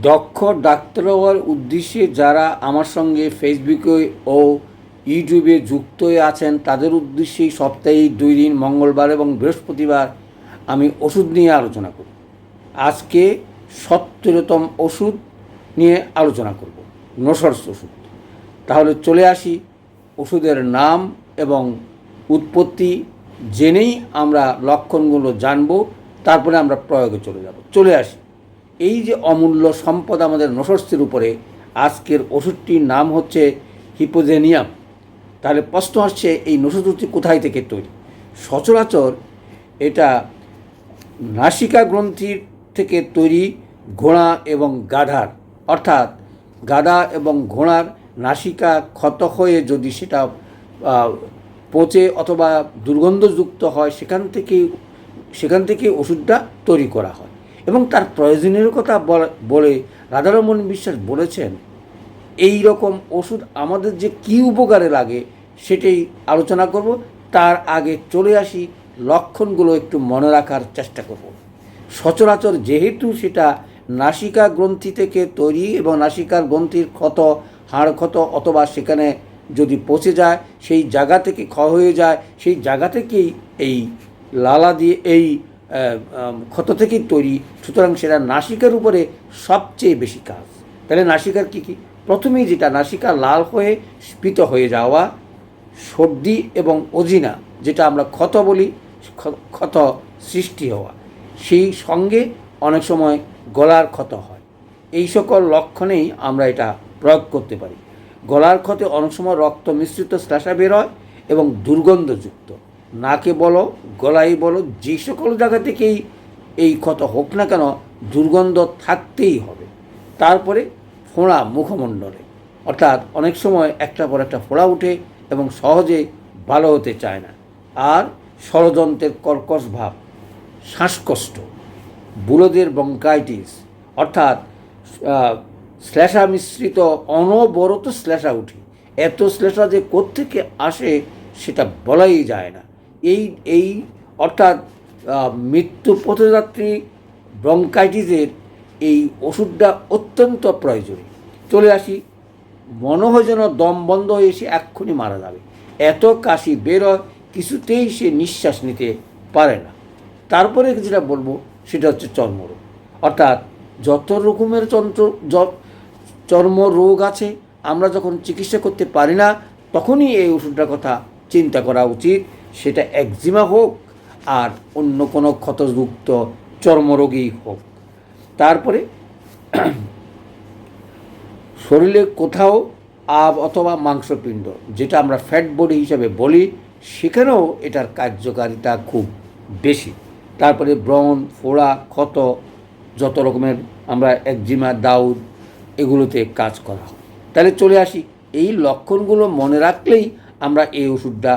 দক্ষ ডাক্তার হওয়ার উদ্দেশ্যে যারা আমার সঙ্গে ফেসবুকে ও ইউটিউবে যুক্ত হয়ে আছেন তাদের উদ্দেশ্যেই সপ্তাহে 2 দিন মঙ্গলবার এবং বৃহস্পতিবার আমি ওষুধ নিয়ে আলোচনা করি। আজকে 17তম ওষুধ নিয়ে আলোচনা করব, নসর্স ওষুধ। তাহলে চলে আসি ওষুধের নাম এবং উৎপত্তি জেনেই আমরা লক্ষণগুলো জানব, তারপরে আমরা প্রয়োগে চলে যাব। চলে আসি, এই যে অমূল্য সম্পদ আমাদের নসর্সের উপরে, আজকের ওষুধটির নাম হচ্ছে হিপোজেনিয়াম। তাহলে প্রশ্ন আসছে, এই নসর্সটি কোথায় থেকে তৈরি? সচরাচর এটা নাসিকা গ্রন্থির থেকে তৈরি, ঘোড়া এবং গাধার, অর্থাৎ গাধা এবং ঘোড়ার নাসিকা ক্ষত হয়ে যদি সেটা পচে অথবা দুর্গন্ধযুক্ত হয়, সেখান থেকে ওষুধটা তৈরি করা হয়। এবং তার প্রয়োজনীয়তা বলে রাধারমণ বিশ্বাস বলেছেন, এই রকম ওষুধ আমাদের যে কী উপকারে লাগে সেটাই আলোচনা করব। তার আগে চলে আসি, লক্ষণগুলো একটু মনে রাখার চেষ্টা করব। সচরাচর যেহেতু সেটা নাসিকা গ্রন্থি থেকে তৈরি এবং নাসিকার গ্রন্থির ক্ষত, হাড় ক্ষত অথবা সেখানে যদি পচে যায়, সেই জায়গা থেকে ক্ষয় হয়ে যায়, সেই জায়গা থেকেই এই লালা দিয়ে এই ক্ষত থেকেই তৈরি, সুতরাং সেটা নাসিকার উপরে সবচেয়ে বেশি কাজ। তাহলে নাসিকার কী কী? প্রথমেই যেটা, নাসিকা লাল হয়ে স্ফীত হয়ে যাওয়া, সর্দি এবং অজিনা, যেটা আমরা ক্ষত বলি, ক্ষত সৃষ্টি হওয়া, সেই সঙ্গে অনেক সময় গলার ক্ষত হয়। এই সকল লক্ষণেই আমরা এটা প্রয়োগ করতে পারি। গলার ক্ষতে অনেক সময় রক্ত মিশ্রিত শ্লেষা বের হয় এবং দুর্গন্ধযুক্ত, নাকে বলো গলায় বলো যে সকল জায়গা থেকেই এই ক্ষত হোক না কেন দুর্গন্ধ থাকতেই হবে। তারপরে ফোঁড়া মুখমণ্ডলে, অর্থাৎ অনেক সময় একটার পর একটা ফোঁড়া উঠে এবং সহজে ভালো হতে চায় না। আর ষড়যন্ত্রের কর্কশ ভাব, শ্বাসকষ্ট, বুড়োদের ব্রঙ্কাইটিস, অর্থাৎ শ্লেষা মিশ্রিত অনবরত শ্লেষা উঠে, এত শ্লেষা যে কোত্থেকে আসে সেটা বলাই যায় না। এই অর্থাৎ মৃত্যু পথযাত্রী ব্রঙ্কাইটিসের এই ওষুধটা অত্যন্ত প্রয়োজনীয়। চলে আসি, মনে হয় যেন দম বন্ধ হয়ে এসে এক্ষুনি মারা যাবে, এত কাশি বেরোয়, কিছুতেই সে নিঃশ্বাস নিতে পারে না। তারপরে যেটা বলবো সেটা হচ্ছে চর্মরোগ, অর্থাৎ যত রকমের চর্মরোগ আছে, আমরা যখন চিকিৎসা করতে পারি না তখনই এই ওষুধটার কথা চিন্তা করা উচিত, সেটা একজিমা হোক আর অন্য কোনো ক্ষতযুক্ত চর্মরোগই হোক। তারপরে শরীরে কোথাও আব অথবা মাংসপিণ্ড, যেটা আমরা ফ্যাট বডি হিসাবে বলি, সেখানেও এটার কার্যকারিতা খুব বেশি। তারপরে ব্রণ, ফোড়া, ক্ষত, যত রকমের আমরা একজিমা, দাউদ, এগুলোতে কাজ করা হয়। তাহলে চলে আসি, এই লক্ষণগুলো মনে রাখলেই আমরা এই ওষুধটা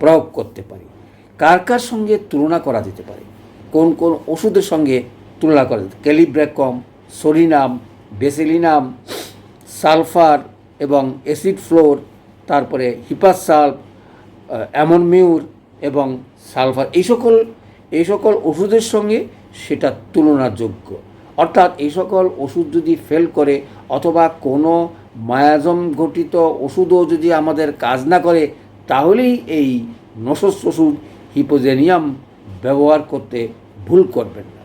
প্রয়োগ করতে পারি। কার কার সঙ্গে তুলনা করা যেতে পারে, কোন কোন ওষুধের সঙ্গে তুলনা করা যেতে? ক্যালিব্র্যাকম, সোলিনাম, বেসিলিনাম, সালফার এবং অ্যাসিড ফ্লোর, তারপরে হিপাসাল্ফ, অ্যামোনমিউর এবং সালফার, এই সকল ওষুধের সঙ্গে সেটা তুলনাযোগ্য। অর্থাৎ এই সকল ওষুধ যদি ফেল করে অথবা কোনো মায়াজম ঘটিত ওষুধও যদি আমাদের কাজ না করে, তাহলেই এই নসর্স ওষুধ হিপোজেনিয়াম ব্যবহার করতে ভুল করবেন না।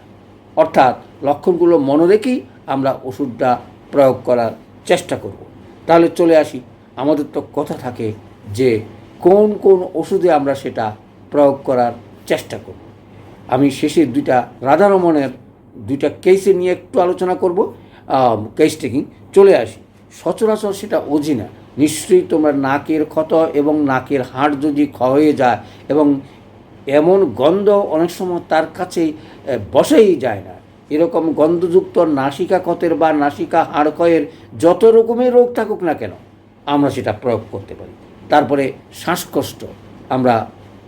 অর্থাৎ লক্ষণগুলো মনে রেখেই আমরা ওষুধটা প্রয়োগ করার চেষ্টা করব। তাহলে চলে আসি, আমাদের তো কথা থাকে যে কোন কোন ওষুধে আমরা সেটা প্রয়োগ করার চেষ্টা করব। আমি শেষে রাধারমণের 2টা কেসে নিয়ে একটু আলোচনা করব, কেস টেকিং। চলে আসি, সচরাচর সেটা অজিনা, নিশ্চয়ই তোমরা নাকের ক্ষত এবং নাকের হাড় যদি ক্ষয় হয়ে যায় এবং এমন গন্ধ অনেক সময় তার কাছেই বসেই যায় না, এরকম গন্ধযুক্ত নাসিকা ক্ষতের বা নাসিকা হাড় ক্ষয়ের যত রকমের রোগ থাকুক না কেন আমরা সেটা প্রয়োগ করতে পারি। তারপরে শ্বাসকষ্ট আমরা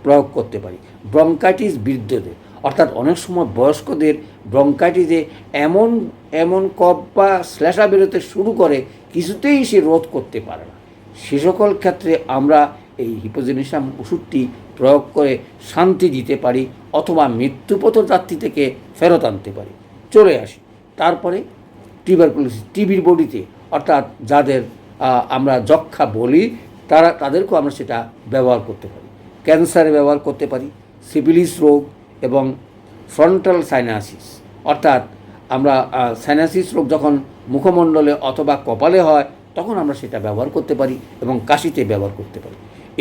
প্রয়োগ করতে পারি। ব্রঙ্কাইটিস বৃদ্ধদের, অর্থাৎ অনেক সময় বয়স্কদের ব্রঙ্কাইটিসে এমন কফ বা শ্লেষা বেরোতে শুরু করে, কিছুতেই সে রোধ করতে পারে না, সে সকল ক্ষেত্রে আমরা এই হিপোজেনিয়াম ওষুধটি প্রয়োগ করে শান্তি দিতে পারি অথবা মৃত্যুপথযাত্রী থেকে ফেরত আনতে পারি। চলে আসি, তারপরে টিউবারকুলোসিস টিবির বডিতে, অর্থাৎ যাদের আমরা যক্ষা বলি তাদেরকেও আমরা সেটা ব্যবহার করতে পারি। ক্যান্সারে ব্যবহার করতে পারি, সিফিলিস রোগ এবং ফ্রন্টাল সাইনাসিস, অর্থাৎ আমরা সাইনাসিস রোগ যখন মুখমণ্ডলে অথবা কপালে হয় তখন আমরা সেটা ব্যবহার করতে পারি এবং কাশিতে ব্যবহার করতে পারি।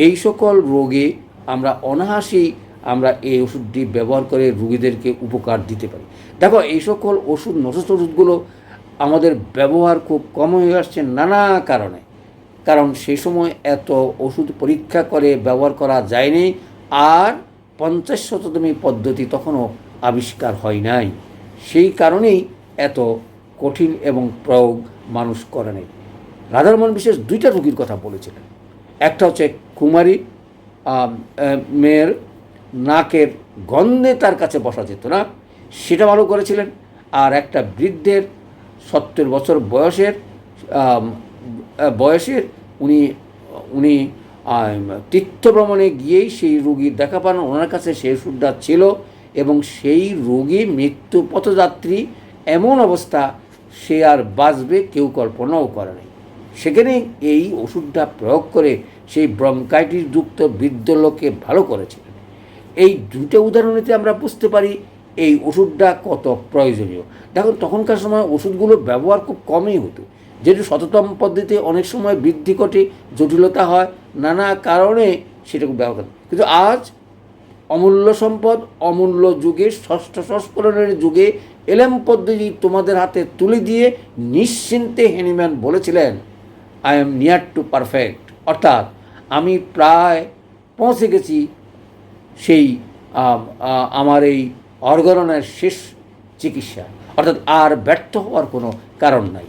এই সকল রোগে আমরা অনায়াসেই আমরা এই ওষুধটি ব্যবহার করে রোগীদেরকে উপকার দিতে পারি। দেখো, এই সকল ওষুধ নষ্ট ওষুধগুলো আমাদের ব্যবহার খুব কম হয়ে আসছে নানা কারণে, কারণ সেই সময় এত ওষুধ পরীক্ষা করে ব্যবহার করা যায়নি, আর 50 শততমী পদ্ধতি তখনও আবিষ্কার হয় নাই। সেই কারণেই এত কঠিন এবং প্রয়োগ মানুষ করে নাই। রাধারমণ বিশেষ 2টা রোগীর কথা বলেছিলেন। একটা হচ্ছে কুমারী মেয়ের নাকের গন্ধে তার কাছে বসা যেত না, সেটা ভালো করেছিলেন। আর একটা বৃদ্ধের 70 বছর বয়সের উনি তীর্থভ্রমণে গিয়েই সেই রোগীর দেখা পান, ওনার কাছে সেই ওষুধটা ছিল এবং সেই রোগী মৃত্যু পথযাত্রী, এমন অবস্থা সে আর বাঁচবে কেউ কল্পনাও করে নাই। সেখানে এই ওষুধটা প্রয়োগ করে সেই ব্রঙ্কাইটিস যুক্ত বৃদ্ধ লোককে ভালো করেছিলেন। এই 2টা উদাহরণেতে আমরা বুঝতে পারি এই ওষুধটা কত প্রয়োজনীয়। দেখুন, তখনকার সময় ওষুধগুলো ব্যবহার খুব কমই হতো, যেহেতু শততম পদ্ধতিতে অনেক সময় বৃদ্ধি ঘটে, জটিলতা হয়, নানা কারণে সেটাকে ব্যবহার করে। কিন্তু আজ অমূল্য সম্পদ, অমূল্য যুগে, 6ষ্ঠ সংস্করণের যুগে এলএম পদ্ধতি তোমাদের হাতে তুলে দিয়ে নিশ্চিন্তে হ্যানিম্যান বলেছিলেন, I am near to perfect, অর্থাৎ আমি প্রায় পৌঁছে গেছি সেই আমার এই অর্গরণের শেষ চিকিৎসা, অর্থাৎ আর ব্যর্থ হওয়ার কোনো কারণ নাই।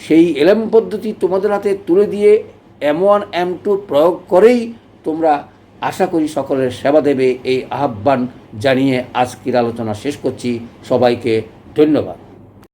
সেই এলএম পদ্ধতি তোমাদের হাতে তুলে দিয়ে M1 M2 প্রয়োগ করেই তোমরা আশা করি সকলের সেবা দেবে, এই আহ্বান জানিয়ে আজকের আলোচনা শেষ করছি। সবাইকে ধন্যবাদ।